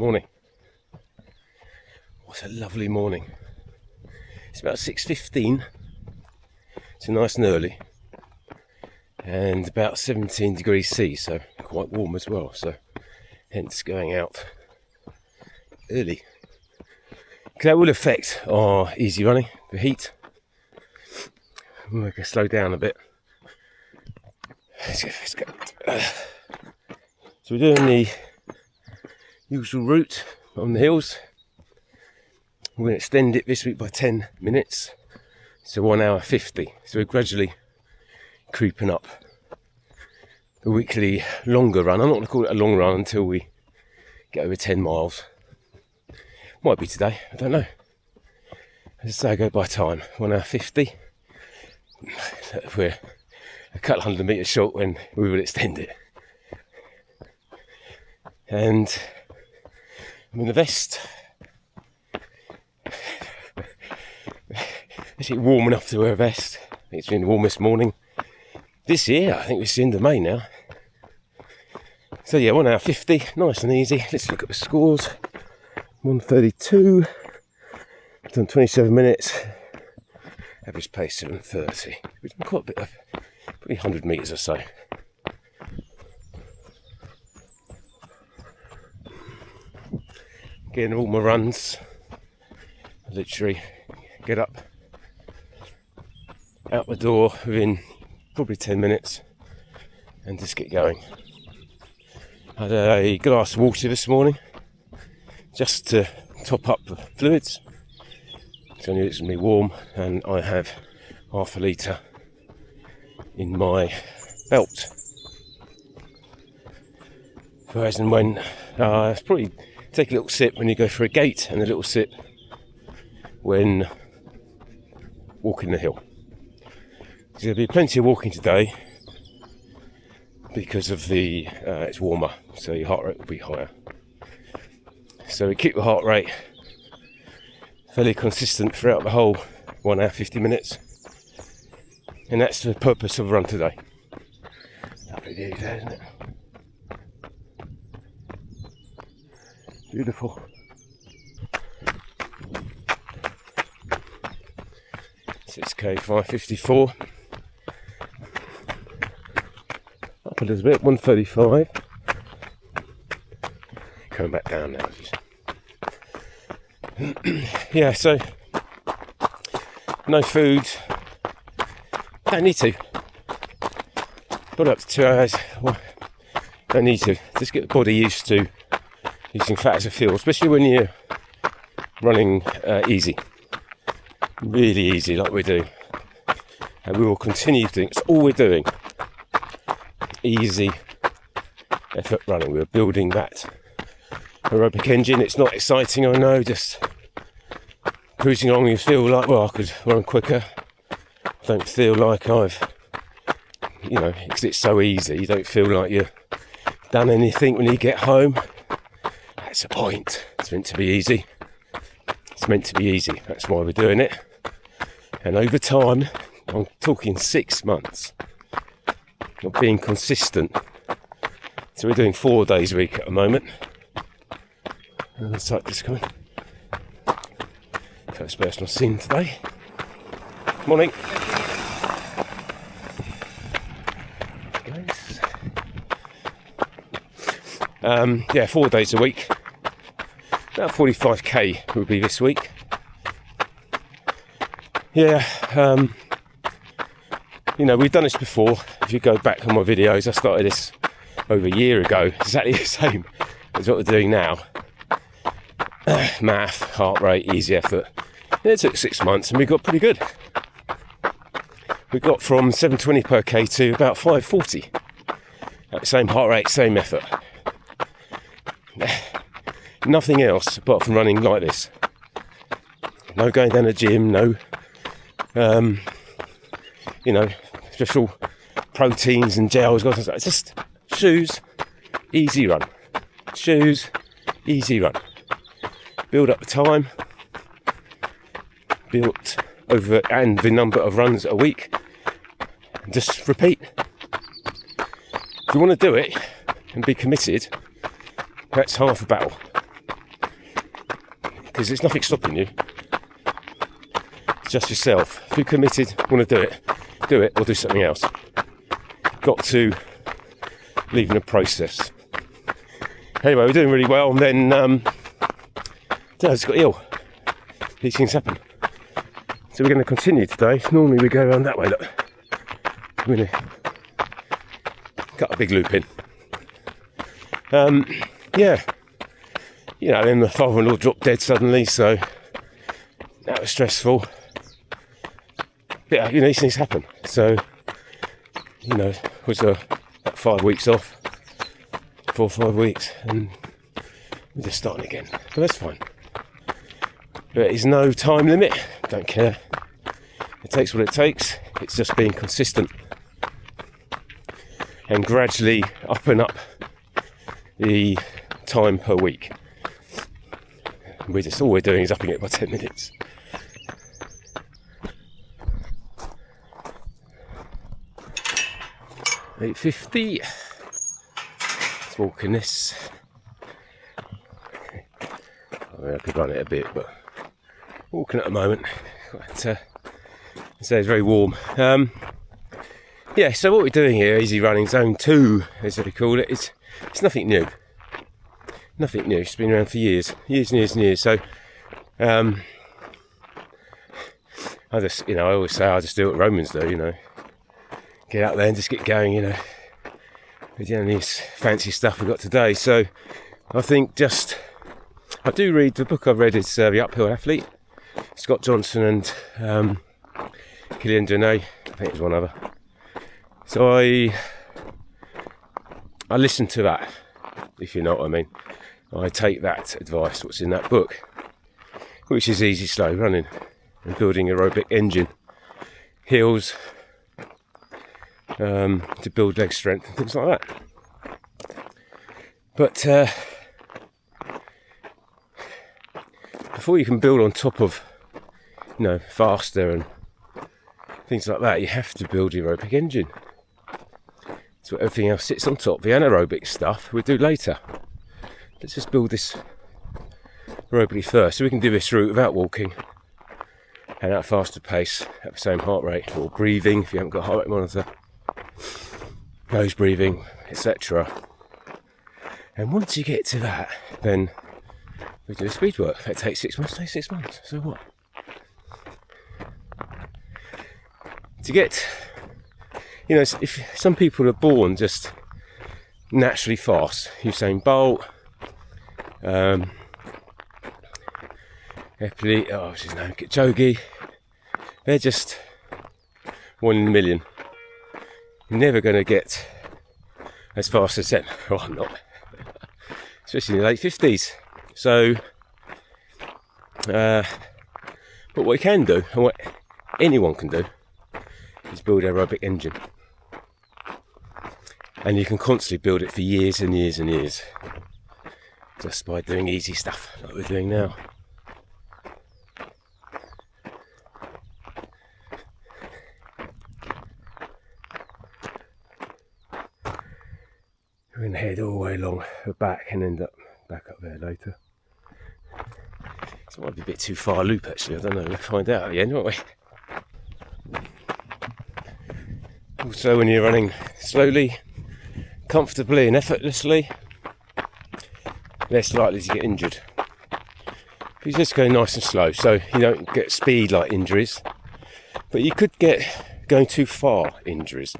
Morning. What a lovely morning. It's about 6:15. It's nice and early. And about 17 degrees C, so quite warm as well. So hence going out early. Because that will affect our easy running, the heat. We'll make it slow down a bit. Let's go. So we're doing the usual route on the hills. We're going to extend it this week by 10 minutes. So 1 hour 50. So we're gradually creeping up the weekly longer run. I'm not going to call it a long run until we get over 10 miles. Might be today, I don't know. As I say, I go by time, 1 hour 50. We're a couple hundred metres short when we will extend it. And I'm in the vest. Actually warm enough to wear a vest. It's been the warmest morning this year. I think it's the end of May now. So yeah, 1 hour 50, nice and easy. Let's look at the scores. 1:32. Done 27 minutes. Average pace 7:30. We've done quite a bit of, probably 100 metres or so. Getting all my runs. I literally get up, out the door within probably 10 minutes and just get going. I had a glass of water this morning just to top up the fluids. So I knew it's going to be warm, and I have half a litre in my belt. For as and when, it's probably take a little sip when you go for a gate and a little sip when walking the hill. There'll be plenty of walking today because of the it's warmer, so your heart rate will be higher. So we keep the heart rate fairly consistent throughout the whole 1 hour 50 minutes, and that's the purpose of the run today. Lovely view there, isn't it? Beautiful. 6k 5:54. Up a little bit, 1:35. Coming back down now. Yeah, so no food. Don't need to. Got up to 2 hours. Well, don't need to. Just get the body used to using fat as a fuel, especially when you're running easy. Really easy, like we do. And we will continue doing. It's all we're doing. Easy effort running. We're building that aerobic engine. It's not exciting, I know, just cruising along. You feel like, well, I could run quicker. I don't feel like because it's so easy, you don't feel like you've done anything when you get home. That's the point. It's meant to be easy. It's meant to be easy. That's why we're doing it. And over time, I'm talking 6 months of being consistent. So we're doing 4 days a week at the moment. And the cyclist coming. First person I've seen today. Morning. Yeah, 4 days a week. About 45k will be this week. Yeah, we've done this before. If you go back on my videos, I started this over a year ago. Exactly the same as what we're doing now. Math, heart rate, easy effort. It took 6 months and we got pretty good. We got from 720 per k to about 540. At the same heart rate, same effort. Nothing else apart from running like this. No going down the gym, no special proteins and gels. It's just shoes, easy run. Shoes, easy run. Build up the time, built over and the number of runs a week. Just repeat. If you want to do it and be committed, that's half a battle. because there's nothing stopping you. It's just yourself. If you're committed, want to do it or do something else. Got to believe in the process. Anyway, we're doing really well, and then I just got ill. These things happen. So we're going to continue today. Normally we go around that way, look. We're going to cut a big loop in. Yeah. You know, then my father-in-law dropped dead suddenly, so that was stressful. But, you know, these things happen. So, you know, was about 5 weeks off. 4 or 5 weeks, and we're just starting again. But that's fine. There is no time limit. Don't care. It takes what it takes. It's just being consistent and gradually upping up the time per week. We're just, all we're doing is upping it by 10 minutes. $8.50. Let's walk in this. I mean, I could run it a bit, but walking at the moment. But, it's very warm. Yeah, so what we're doing here, easy running, zone 2, as they call it, it's nothing new. Nothing new. It's been around for years and years. So, I just, you know, I always say I just do what Romans do, you know. Get out there and just get going, you know. With this fancy stuff we've got today. So, I think I do read, the book I've read is The Uphill Athlete. Scott Johnson and Killian Jornet, I think there's one other. So I listen to that, if you know what I mean. I take that advice, what's in that book, which is easy, slow running and building aerobic engine, hills, to build leg strength and things like that. But before you can build on top of, you know, faster and things like that, you have to build your aerobic engine. So everything else sits on top. The anaerobic stuff we'll do later. Let's just build this aerobically first, so we can do this route without walking and at a faster pace at the same heart rate, or breathing if you haven't got a heart rate monitor, nose breathing, etc. And once you get to that, then we do speed work. If it takes 6 months, it takes 6 months. So what? To get, you know, if some people are born just naturally fast, Usain Bolt, what's his name? Kipchoge, they're just 1 in a million. You're never going to get as fast as them. Oh, I'm not. Especially in the late 50s. So, but what you can do, and what anyone can do, is build an aerobic engine. And you can constantly build it for years and years and years, just by doing easy stuff like we're doing now. We're going to head all the way along the back and end up back up there later. So it might be a bit too far a loop actually, I don't know, we'll find out at the end, won't we? Also, when you're running slowly, comfortably and effortlessly, less likely to get injured. But you just go nice and slow, so you don't get speed like injuries, but you could get going too far injuries.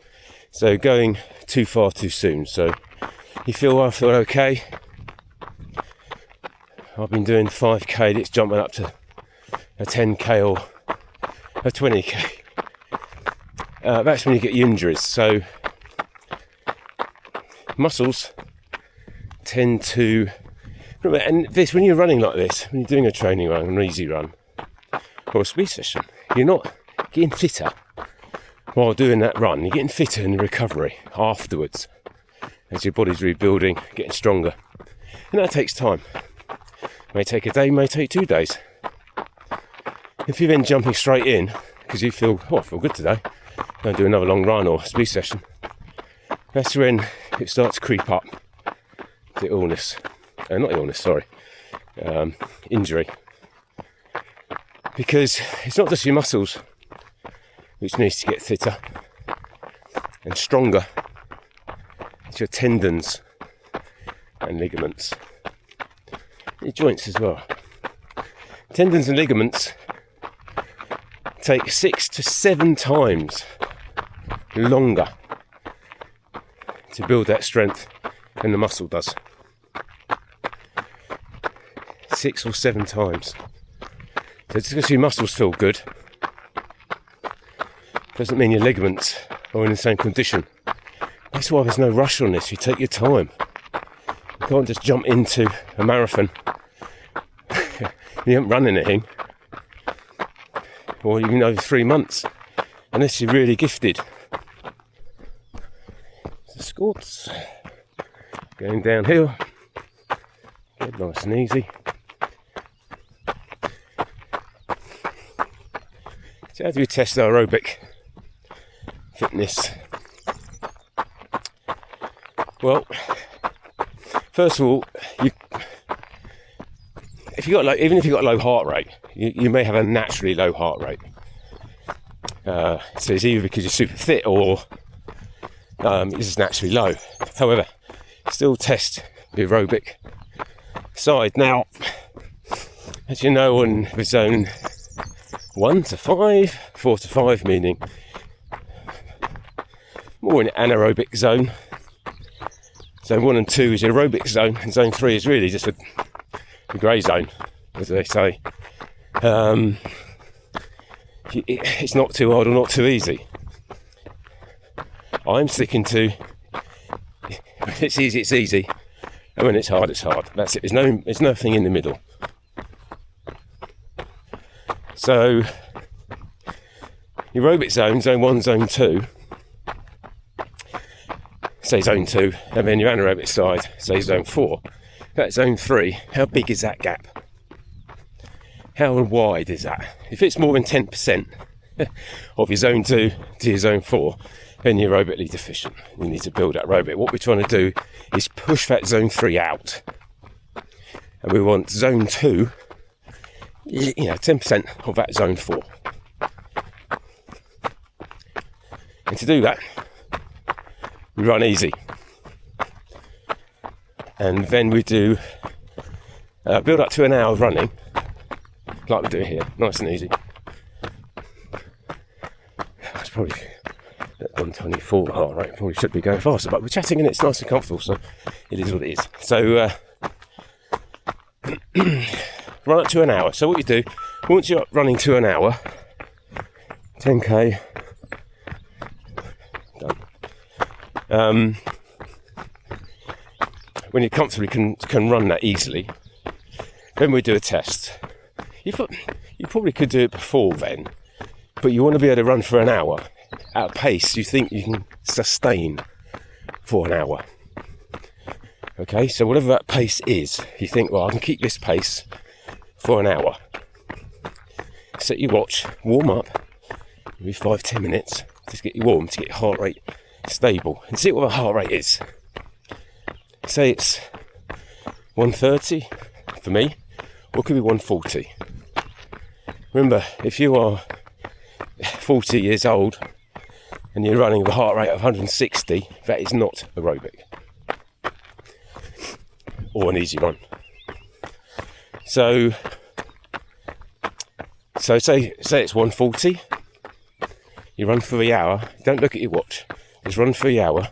So going too far too soon. So you feel, I feel okay. I've been doing 5k, it's jumping up to a 10k or a 20k. That's when you get your injuries. So muscles tend to, and this, when you're running like this, when you're doing a training run, an easy run, or a speed session, you're not getting fitter while doing that run. You're getting fitter in the recovery afterwards, as your body's rebuilding, getting stronger, and that takes time. It may take a day, may take 2 days. If you're then jumping straight in because you feel, oh, I feel good today, go and do another long run or speed session, that's when it starts to creep up to illness. Injury. Because it's not just your muscles which needs to get fitter and stronger, it's your tendons and ligaments, your joints as well. Tendons and ligaments take 6 to 7 times longer to build that strength than the muscle does. 6 or 7 times. So just because your muscles feel good doesn't mean your ligaments are in the same condition. That's why there's no rush on this. You take your time. You can't just jump into a marathon. You haven't run anything, or even over 3 months, unless you're really gifted. So squats, going downhill, get nice and easy. So how do we test aerobic fitness? Well, first of all, even if you've got a low heart rate, you may have a naturally low heart rate. So it's either because you're super fit or it's just naturally low. However, still test the aerobic side. Now, as you know, on the zone 1 to 5, 4 to 5, meaning more in an anaerobic zone. Zone 1 and 2 is aerobic zone, and zone 3 is really just a grey zone, as they say. It's not too hard or not too easy. I'm sticking to when it's easy, it's easy, and when it's hard, it's hard. That's it. There's nothing in the middle. So, aerobic zone, zone 1, zone 2, say zone 2, and then your anaerobic side, say zone 4. That's zone 3. How big is that gap? How wide is that? If it's more than 10% of your zone 2 to your zone 4, then you're aerobically deficient. You need to build that aerobic. What we're trying to do is push that zone 3 out. And we want zone 2, 10% of that zone 4. And to do that, we run easy. And then we do build up to an hour of running, like we do here, nice and easy. It's probably at 124 heart rate, probably should be going faster, but we're chatting and it's nice and comfortable, so it is what it is. So run up to an hour. So what you do, once you're up running to an hour, 10k, done. When you comfortably can run that easily, then we do a test. You probably could do it before then, but you want to be able to run for an hour at a pace you think you can sustain for an hour. Okay, so whatever that pace is, you think, well, I can keep this pace for an hour. Set your watch, warm up, maybe 5-10 minutes, just get you warm, to get your heart rate stable, and see what the heart rate is. Say it's 130 for me, or it could be 140. Remember, if you are 40 years old and you're running with a heart rate of 160, that is not aerobic or an easy run. So say it's 140, you run for the hour, don't look at your watch, just run for the hour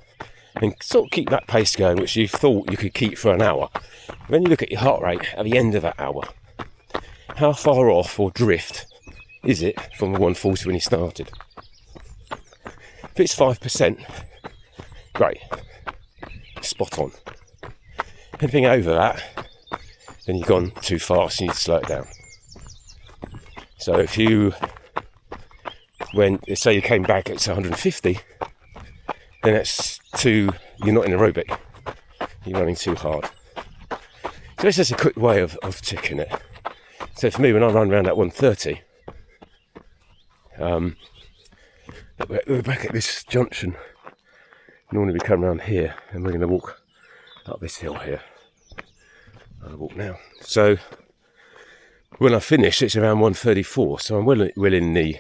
and sort of keep that pace going which you thought you could keep for an hour. Then you look at your heart rate at the end of that hour. How far off or drift is it from the 140 when you started? If it's 5%, great, spot on. Anything over that, then you've gone too fast, you need to slow it down. So if you, say you came back at 150, then you're not in aerobic, you're running too hard. So this is a quick way of checking it. So for me, when I run around at 130, we're back at this junction. Normally we come around here and we're going to walk up this hill here. I'll walk now. So when I finish, it's around 1:34, so I'm well in the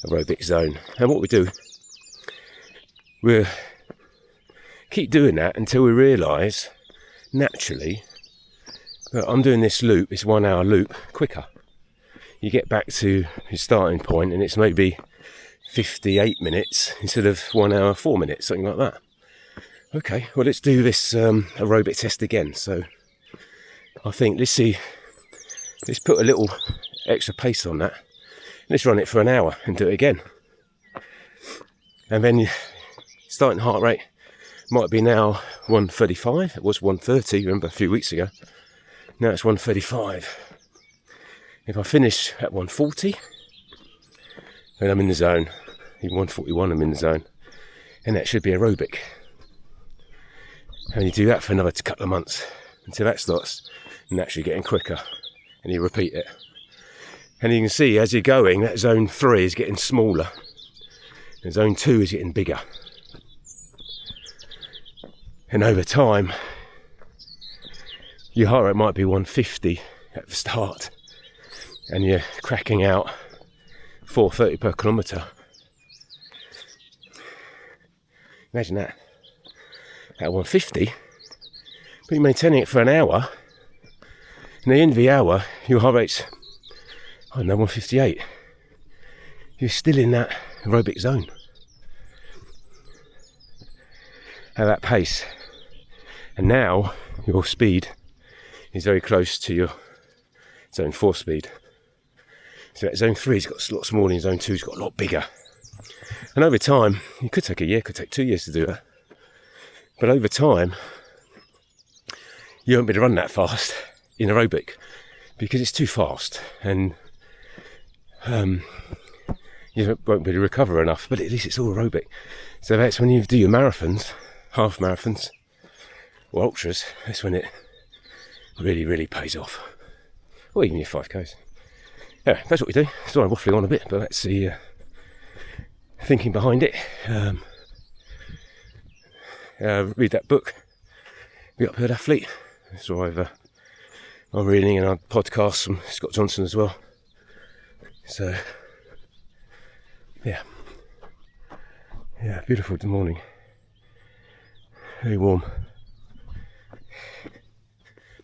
aerobic zone. And what we do, we'll keep doing that until we realise, naturally, that I'm doing this loop, this 1 hour loop, quicker. You get back to your starting point and it's maybe 58 minutes instead of 1 hour, 4 minutes, something like that. Okay, well, let's do this aerobic test again. So I think, let's put a little extra pace on that. Let's run it for an hour and do it again. And then starting heart rate might be now 135. It was 130, remember, a few weeks ago. Now it's 135. If I finish at 140, then I'm in the zone. Even 141, I'm in the zone. And that should be aerobic. And you do that for another couple of months until that starts naturally getting quicker. And you repeat it. And you can see as you're going, that zone 3 is getting smaller. And zone 2 is getting bigger. And over time, your heart rate might be 150 at the start. And you're cracking out 430 per kilometre. Imagine that. At 150, but you're maintaining it for an hour. And at the end of the hour, your heart rate's, 158. You're still in that aerobic zone. At that pace. And now, your speed is very close to your zone 4 speed. So that zone 3's got a lot smaller and zone 2's got a lot bigger. And over time, it could take a year, could take 2 years to do that. But over time, you won't be able to run that fast in aerobic because it's too fast and you won't be able to recover enough. But at least it's all aerobic. So that's when you do your marathons, half marathons, or ultras, that's when it really, really pays off. Or even your 5Ks. Yeah, that's what we do. Sorry, I'm waffling on a bit, but that's the thinking behind it. Read that book, The Uphill Athlete. So I'm reading and I'm podcasts from Scott Johnson as well. So yeah, beautiful morning, very warm.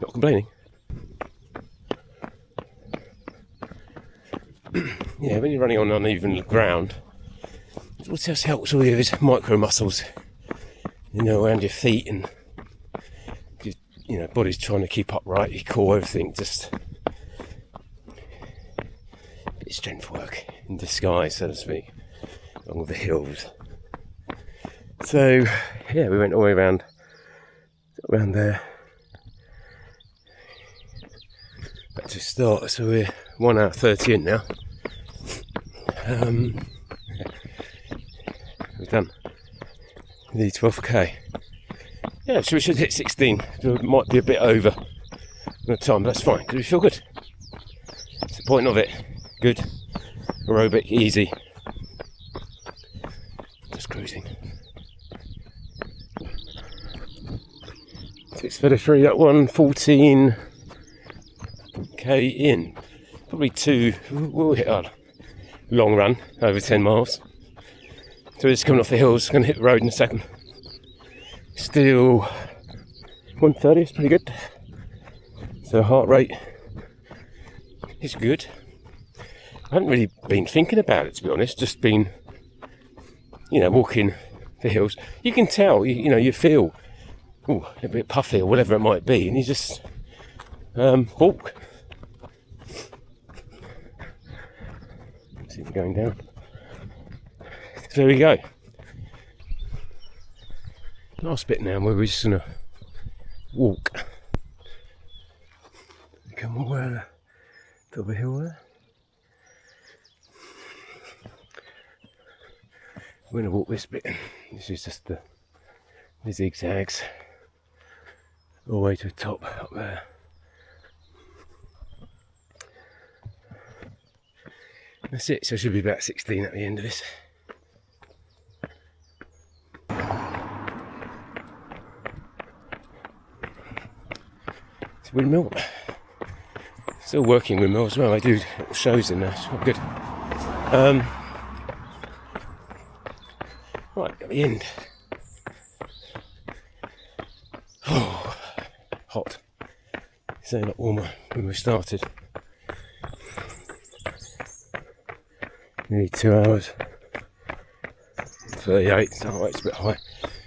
Not complaining. Yeah, when you're running on uneven ground, it also helps all these micro muscles, around your feet, and body's trying to keep upright, your core, everything, just a bit of strength work in disguise, so to speak, along the hills. So yeah, we went all the way around there back to start. So we're 1 hour 30 in now. We've done the 12k. Yeah, so we should hit 16. It might be a bit over the time, but that's fine because we feel good. That's the point of it. Good, aerobic, easy. Just cruising. 6:33. That one, 14k in. Probably 2. We'll hit our long run over 10 miles. So we're just coming off the hills. Going to hit the road in a second. Still 130 is pretty good. So heart rate is good. I haven't really been thinking about it, to be honest. Just been, walking the hills. You can tell, you feel a bit puffy or whatever it might be, and you just walk. See if we're going down. So there we go. Last bit now where we're just going to walk. Come over the top of the hill there. We're going to walk this bit. This is just the zigzags all the way to the top up there. That's it, so it should be about 16 at the end of this. It's windmill. Still working windmill as well. I do shows in there. It's quite good. Right, at the end. Oh, hot. It's only a lot warmer when we started. Nearly 2 hours. 38, so it's a bit high.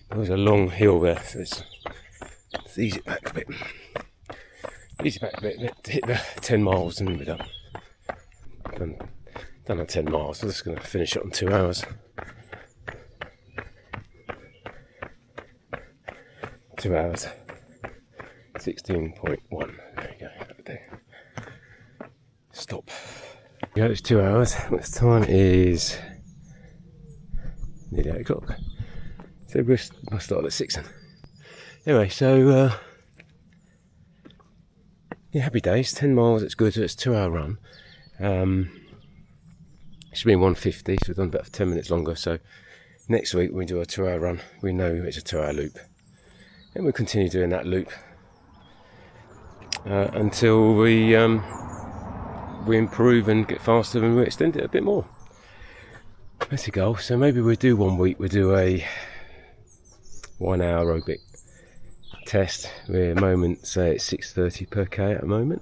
There was a long hill there, so let's ease it back a bit. Ease it back a bit, hit the 10 miles and then we're done. Done at 10 miles, so I'm just going to finish it on 2 hours. 2 hours. 16.1. There we go. There. Stop. Yeah, it's 2 hours. Next time is nearly 8 o'clock. So we'll start at 6 then. Anyway, so yeah, happy days. 10 miles, it's good. It's a 2 hour run. It should be in 150, so we've done about 10 minutes longer. So next week when we do a 2 hour run, we know it's a 2 hour loop. And we'll continue doing that loop until we improve and get faster and we extend it a bit more. That's the goal. So maybe we'll do 1 week, we'll do a 1 hour aerobic test. We're at the moment, say it's 6:30 per k at the moment.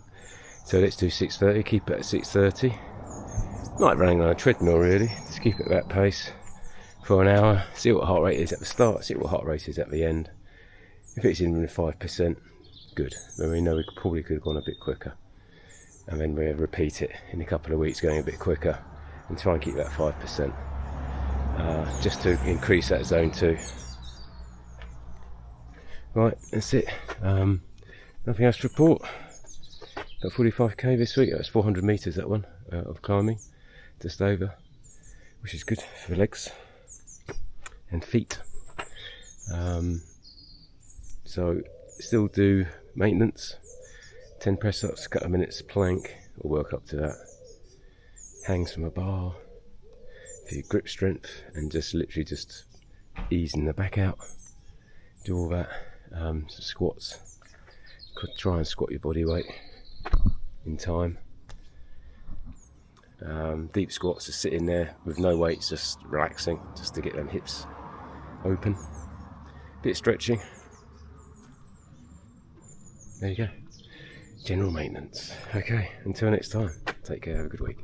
So let's do 6:30, keep it at 6:30. Like running on a treadmill really, just keep it at that pace for an hour, see what heart rate is at the start, see what heart rate is at the end. If it's in 5%, good. Then we know we probably could have gone a bit quicker. And then we'll repeat it in a couple of weeks going a bit quicker and try and keep that 5%. Just to increase that zone 2. Right, that's it. Nothing else to report. Got 45k this week. That's 400 metres that one of climbing, just over, which is good for legs and feet. So still do maintenance, 10 press ups, a couple of minutes plank, or work up to that. Hangs from a bar for your grip strength, and just literally just easing the back out. Do all that. Some squats. Could try and squat your body weight in time. Deep squats, just sitting there with no weights, just relaxing, just to get them hips open. Bit of stretching. There you go. General maintenance. Okay, until next time. Take care, have a good week.